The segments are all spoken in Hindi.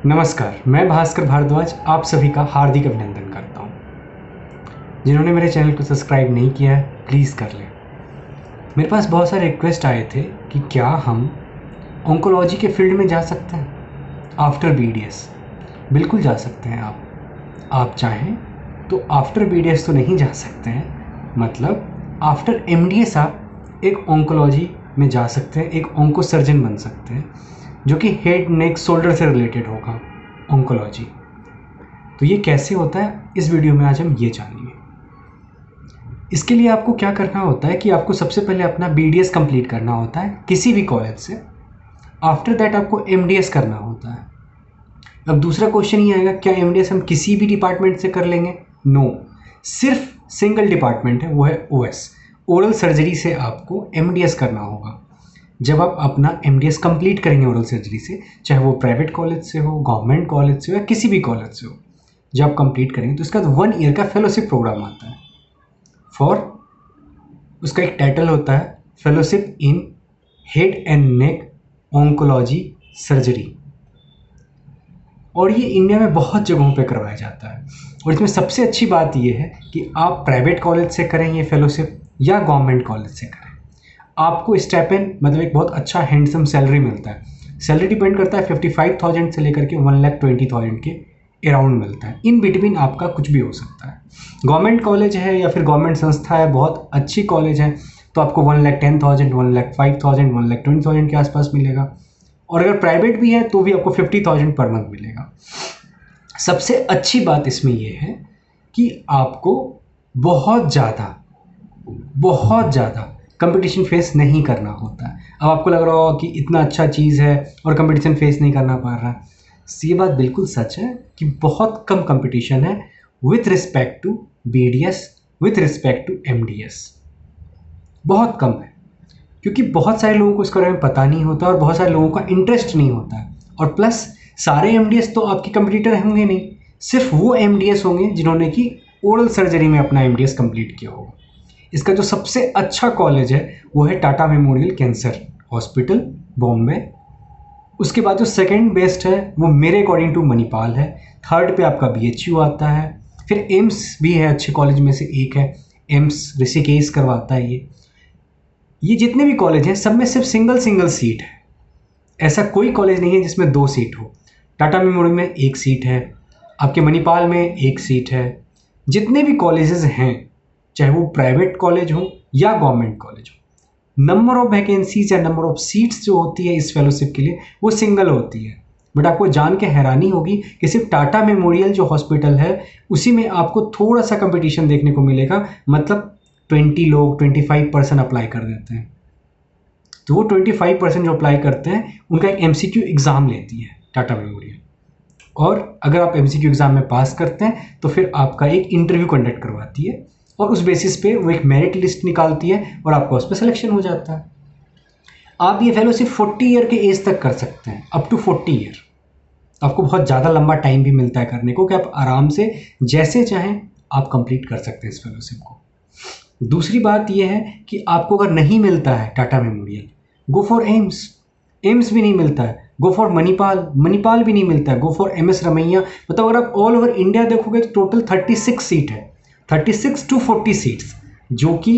नमस्कार, मैं भास्कर भारद्वाज आप सभी का हार्दिक अभिनंदन करता हूँ। जिन्होंने मेरे चैनल को सब्सक्राइब नहीं किया है प्लीज़ कर लें। मेरे पास बहुत सारे रिक्वेस्ट आए थे कि क्या हम ऑन्कोलॉजी के फील्ड में जा सकते हैं आफ्टर BDS। बिल्कुल जा सकते हैं आप चाहें तो आफ्टर BDS तो नहीं जा सकते हैं, मतलब आफ्टर MDS आप एक ऑन्कोलॉजी में जा सकते हैं, एक ऑन्को सर्जन बन सकते हैं जो कि हेड नेक शोल्डर से रिलेटेड होगा ऑन्कोलॉजी। तो ये कैसे होता है इस वीडियो में आज हम ये जानेंगे। इसके लिए आपको क्या करना होता है कि आपको सबसे पहले अपना BDS कंप्लीट करना होता है किसी भी कॉलेज से। आफ्टर दैट आपको MDS करना होता है। अब दूसरा क्वेश्चन ये आएगा, क्या MDS हम किसी भी डिपार्टमेंट से कर लेंगे? नो, सिर्फ सिंगल डिपार्टमेंट है, वो है OS, ओरल सर्जरी से आपको MDS करना होगा। जब आप अपना MDS कंप्लीट करेंगे ओरल सर्जरी से, चाहे वो प्राइवेट कॉलेज से हो, गवर्नमेंट कॉलेज से हो या किसी भी कॉलेज से हो, जब आप कंप्लीट करेंगे तो इसका 1 ईयर का फेलोशिप प्रोग्राम आता है उसका एक टाइटल होता है fellowship in head and neck oncology surgery, और ये इंडिया में बहुत जगहों पे करवाया जाता है। और इसमें सबसे अच्छी बात ये है कि आप प्राइवेट कॉलेज से करें ये फेलोशिप या गवर्नमेंट कॉलेज से करें, आपको स्टाइपेंड मतलब एक बहुत अच्छा हैंडसम सैलरी मिलता है। सैलरी डिपेंड करता है 55,000 से लेकर के 1,20,000 के अराउंड मिलता है। इन बिटवीन आपका कुछ भी हो सकता है। गवर्नमेंट कॉलेज है या फिर गवर्नमेंट संस्था है, बहुत अच्छी कॉलेज है, तो आपको 1,10,000, 1,05,000, 1,20,000 के आसपास मिलेगा। और अगर प्राइवेट भी है तो भी आपको 50,000 पर मंथ मिलेगा। सबसे अच्छी बात इसमें यह है कि आपको बहुत ज़्यादा कंपटीशन फेस नहीं करना होता है। अब आपको लग रहा होगा कि इतना अच्छा चीज़ है और कंपटीशन फेस नहीं करना पड़ रहा है। ये बात बिल्कुल सच है कि बहुत कम कंपटीशन है with respect to BDS, with respect to MDS, बहुत कम है, क्योंकि बहुत सारे लोगों को इसके बारे में पता नहीं होता और बहुत सारे लोगों का इंटरेस्ट नहीं होता है। और प्लस सारे MDS तो आपके कंपटीटर होंगे नहीं, सिर्फ वो MDS होंगे जिन्होंने कि ओरल सर्जरी में अपना MDS कंप्लीट किया होगा। इसका जो सबसे अच्छा कॉलेज है वो है Tata memorial cancer hospital, Bombay. उसके बाद जो सेकंड बेस्ट है वो मेरे अकॉर्डिंग टू मणिपाल है। थर्ड पे आपका BHU आता है, फिर एम्स भी है, अच्छे कॉलेज में से एक है एम्स, ऋषिकेश करवाता है ये जितने भी कॉलेज हैं सब में सिर्फ सिंगल सीट है। ऐसा कोई कॉलेज नहीं है जिसमें 2 सीट हो। टाटा मेमोरियल में 1 सीट है, आपके मणिपाल में 1 सीट है। जितने भी कॉलेजेस हैं, चाहे वो प्राइवेट कॉलेज हो या गवर्नमेंट कॉलेज हो, नंबर ऑफ वैकेंसीज या नंबर ऑफ सीट्स जो होती है इस फेलोशिप के लिए वो सिंगल होती है। बट आपको जान के हैरानी होगी कि सिर्फ टाटा मेमोरियल जो हॉस्पिटल है उसी में आपको थोड़ा सा कंपटीशन देखने को मिलेगा, मतलब 20 लोग 25% अप्लाई कर देते हैं। तो वो 25% जो अप्लाई करते हैं उनका एक MCQ एग्ज़ाम लेती है टाटा मेमोरियल, और अगर आप MCQ एग्ज़ाम में पास करते हैं तो फिर आपका एक इंटरव्यू कंडक्ट करवाती है और उस बेसिस पे वो एक मेरिट लिस्ट निकालती है और आपका उस पर सिलेक्शन हो जाता है। आप ये फेलोशिप 40 ईयर के एज तक कर सकते हैं, अप टू 40 ईयर। आपको बहुत ज़्यादा लंबा टाइम भी मिलता है करने को, कि आप आराम से जैसे चाहें आप कंप्लीट कर सकते हैं इस फेलोशिप को। दूसरी बात यह है कि आपको अगर नहीं मिलता है Tata memorial, go for AIIMS भी नहीं मिलता है, गो फॉर मणिपाल भी नहीं मिलता है, गो फॉर MS रमैया। मतलब अगर आप ऑल ओवर इंडिया देखोगे तो टोटल 36 सीट है, 36 to 40 सीट्स जो कि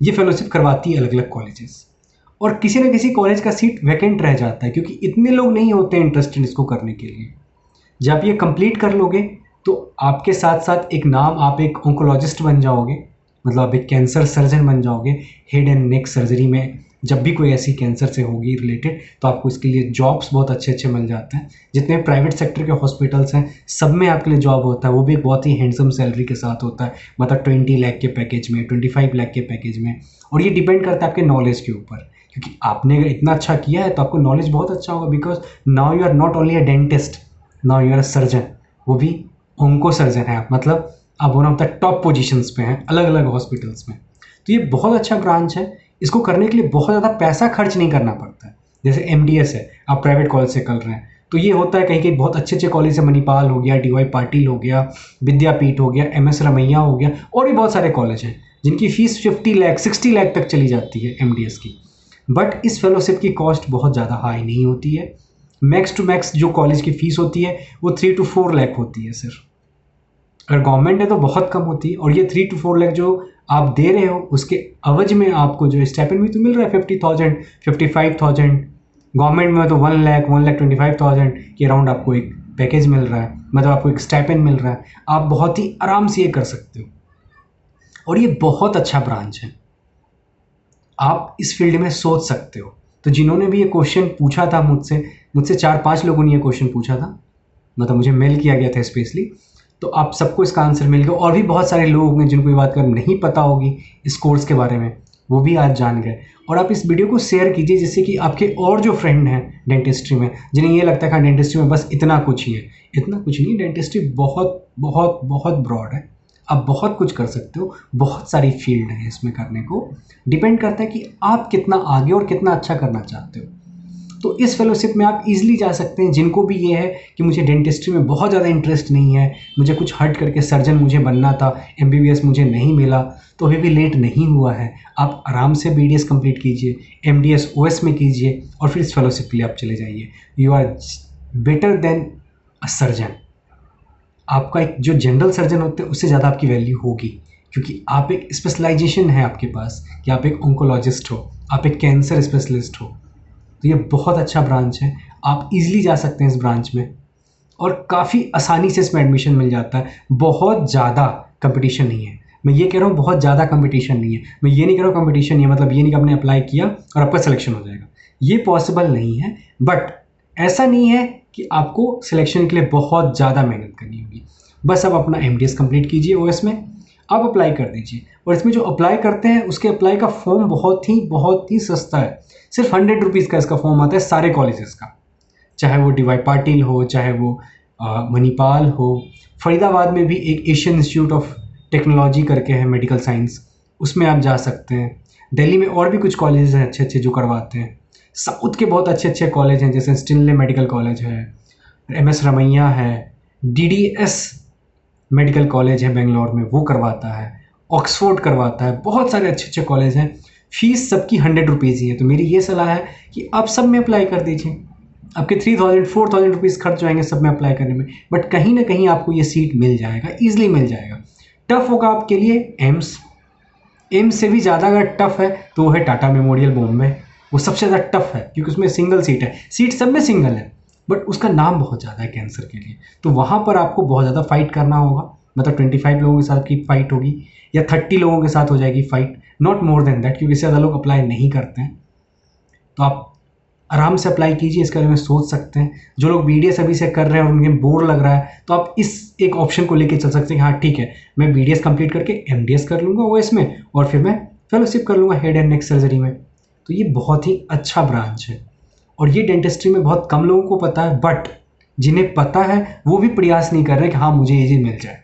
ये फेलोशिप करवाती है अलग अलग कॉलेजेस। और किसी ना किसी कॉलेज का सीट वैकेंट रह जाता है क्योंकि इतने लोग नहीं होते इंटरेस्टेड इसको करने के लिए। जब ये कंप्लीट कर लोगे तो आपके साथ साथ एक नाम, आप एक ऑन्कोलॉजिस्ट बन जाओगे, मतलब आप एक कैंसर सर्जन बन जाओगे। हेड एंड नेक सर्जरी में जब भी कोई ऐसी कैंसर से होगी रिलेटेड तो आपको इसके लिए जॉब्स बहुत अच्छे मिल जाते हैं। जितने प्राइवेट सेक्टर के हॉस्पिटल्स हैं सब में आपके लिए जॉब होता है, वो भी एक बहुत ही हैंडसम सैलरी के साथ होता है, मतलब 20 लाख के पैकेज में, 25 लाख के पैकेज में। और ये डिपेंड करता है आपके नॉलेज के ऊपर, क्योंकि आपने अगर इतना अच्छा किया है तो आपको नॉलेज बहुत अच्छा होगा, because now you are not only a dentist, now you are a surgeon, वो भी ऑन्को सर्जन है आप, मतलब आप one of the top positions पे हैं अलग अलग हॉस्पिटल्स में। तो ये बहुत अच्छा ब्रांच है, इसको करने के लिए बहुत ज़्यादा पैसा खर्च नहीं करना पड़ता है। जैसे MDS है, आप प्राइवेट कॉलेज से कर रहे हैं तो ये होता है कहीं कहीं बहुत अच्छे कॉलेज है, मणिपाल हो गया, DY पाटिल हो गया, विद्यापीठ हो गया, MS रमैया हो गया, और भी बहुत सारे कॉलेज हैं जिनकी फ़ीस 50 लाख 60 लाख तक चली जाती है MDS की। बट इस फेलोशिप की कॉस्ट बहुत ज़्यादा हाई नहीं होती है। मैक्स टू मैक्स जो कॉलेज की फ़ीस होती है वो 3 to 4 लाख होती है सिर्फ। अगर गवर्नमेंट है तो बहुत कम होती है, और ये 3 to 4 लाख जो आप दे रहे हो उसके अवज में आपको जो स्टाइपेंड भी तो मिल रहा है 50,000 55,000। गवर्नमेंट में तो 1 लाख 1,25,000 के अराउंड आपको एक पैकेज मिल रहा है, मतलब आपको एक स्टाइपेंड मिल रहा है। आप बहुत ही आराम से ये कर सकते हो, और ये बहुत अच्छा ब्रांच है, आप इस फील्ड में सोच सकते हो। तो जिन्होंने भी ये क्वेश्चन पूछा था मुझसे 4-5 लोगों ने ये क्वेश्चन पूछा था, मतलब मुझे मेल किया गया था स्पेशली, तो आप सबको इसका आंसर मिल गया। और भी बहुत सारे लोग होंगे जिनको ये बात कर नहीं पता होगी इस कोर्स के बारे में, वो भी आज जान गए। और आप इस वीडियो को शेयर कीजिए जिससे कि आपके और जो फ्रेंड हैं डेंटिस्ट्री में, जिन्हें ये लगता है कि डेंटिस्ट्री में बस इतना कुछ ही है, इतना कुछ नहीं। डेंटिस्ट्री बहुत बहुत बहुत ब्रॉड है, आप बहुत कुछ कर सकते हो, बहुत सारी फील्ड है इसमें करने को। डिपेंड करता है कि आप कितना आगे और कितना अच्छा करना चाहते हो। तो इस फेलोशिप में आप इजीली जा सकते हैं। जिनको भी ये है कि मुझे डेंटिस्ट्री में बहुत ज़्यादा इंटरेस्ट नहीं है, मुझे कुछ हट करके सर्जन मुझे बनना था, MBBS मुझे नहीं मिला, तो अभी भी लेट नहीं हुआ है। आप आराम से BDS कंप्लीट कीजिए, MDS OS में कीजिए, और फिर इस फेलोशिप के लिए आप चले जाइए। You are better than a surgeon. आपका एक जो जनरल सर्जन होते हैं उससे ज़्यादा आपकी वैल्यू होगी, क्योंकि आप एक स्पेशलाइजेशन है आपके पास, कि आप एक ऑन्कोलॉजिस्ट हो, आप एक कैंसर स्पेशलिस्ट हो। तो ये बहुत अच्छा ब्रांच है, आप इजीली जा सकते हैं इस ब्रांच में, और काफ़ी आसानी से इसमें एडमिशन मिल जाता है। बहुत ज़्यादा कंपटीशन नहीं है, मैं ये कह रहा हूँ बहुत ज़्यादा कंपटीशन नहीं है। मैं ये नहीं कह रहा हूँ कंपटीशन नहीं है मतलब ये नहीं कि आपने अप्लाई किया और आपका सिलेक्शन हो जाएगा, ये पॉसिबल नहीं है। बट ऐसा नहीं है कि आपको सिलेक्शन के लिए बहुत ज़्यादा मेहनत करनी होगी। बस आप अपना MDS कंप्लीट कीजिए OS में, आप अप्लाई कर दीजिए। और इसमें जो अप्लाई करते हैं उसके अप्लाई का फॉर्म बहुत ही सस्ता है। सिर्फ 100 रुपीज़ का इसका फॉर्म आता है सारे कॉलेजेस का, चाहे वो DY पाटिल हो, चाहे वो मणिपाल हो। फरीदाबाद में भी एक एशियन इंस्टीट्यूट ऑफ टेक्नोलॉजी करके है मेडिकल साइंस, उसमें आप जा सकते हैं। दिल्ली में और भी कुछ कॉलेजेस हैं अच्छे अच्छे जो करवाते हैं। साउथ के बहुत अच्छे अच्छे कॉलेज हैं, जैसे स्टिनले मेडिकल कॉलेज है, MS रमैया है, DDS मेडिकल कॉलेज है बेंगलोर में, वो करवाता है, ऑक्सफोर्ड करवाता है। बहुत सारे अच्छे अच्छे कॉलेज हैं, फीस सबकी 100 रुपीज़ ही है। तो मेरी ये सलाह है कि आप सब में अप्लाई कर दीजिए। आपके 3,000-4,000 रुपीज़ खर्च जाएंगे सब में अप्लाई करने में, बट कहीं ना कहीं आपको ये सीट मिल जाएगा, ईजिली मिल जाएगा। टफ होगा आपके लिए एम्स से भी ज़्यादा अगर टफ है तो वो है टाटा मेमोरियल बॉम्बे। वो सबसे ज़्यादा टफ है क्योंकि उसमें सिंगल सीट है, सीट सब में सिंगल है, बट उसका नाम बहुत ज़्यादा है कैंसर के लिए। तो वहाँ पर आपको बहुत ज़्यादा फाइट करना होगा, मतलब 25 लोगों के साथ की फ़ाइट होगी या 30 लोगों के साथ हो जाएगी fight, not more than that, क्योंकि इससे ज़्यादा लोग अप्लाई नहीं करते हैं। तो आप आराम से अप्लाई कीजिए, इसके बारे में सोच सकते हैं। जो लोग BDS अभी से कर रहे हैं और उन्हें बोर लग रहा है, तो आप इस एक ऑप्शन को लेके चल सकते हैं कि हाँ ठीक है, मैं BDS कंप्लीट करके MDS कर लूँगा OS में, और फिर मैं फेलोशिप कर लूँगा हेड एंड नेक सर्जरी में। तो ये बहुत ही अच्छा ब्रांच है, और ये डेंटिस्ट्री में बहुत कम लोगों को पता है, बट जिन्हें पता है वो भी प्रयास नहीं कर रहे कि हाँ मुझे ये चीज़ मिल जाए।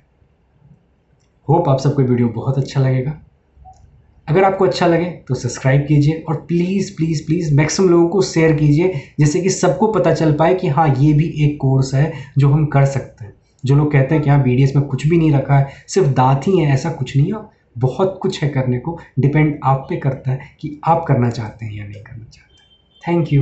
होप आप सबको वीडियो बहुत अच्छा लगेगा। अगर आपको अच्छा लगे तो सब्सक्राइब कीजिए, और प्लीज़ प्लीज़ प्लीज़ मैक्सिमम लोगों को शेयर कीजिए, जिससे कि सबको पता चल पाए कि हाँ ये भी एक कोर्स है जो हम कर सकते हैं। जो लोग कहते हैं कि हाँ BDS में कुछ भी नहीं रखा है, सिर्फ दांत ही है, ऐसा कुछ नहीं है, बहुत कुछ है करने को। डिपेंड आप पे करता है कि आप करना चाहते हैं या नहीं करना चाहते। Thank you.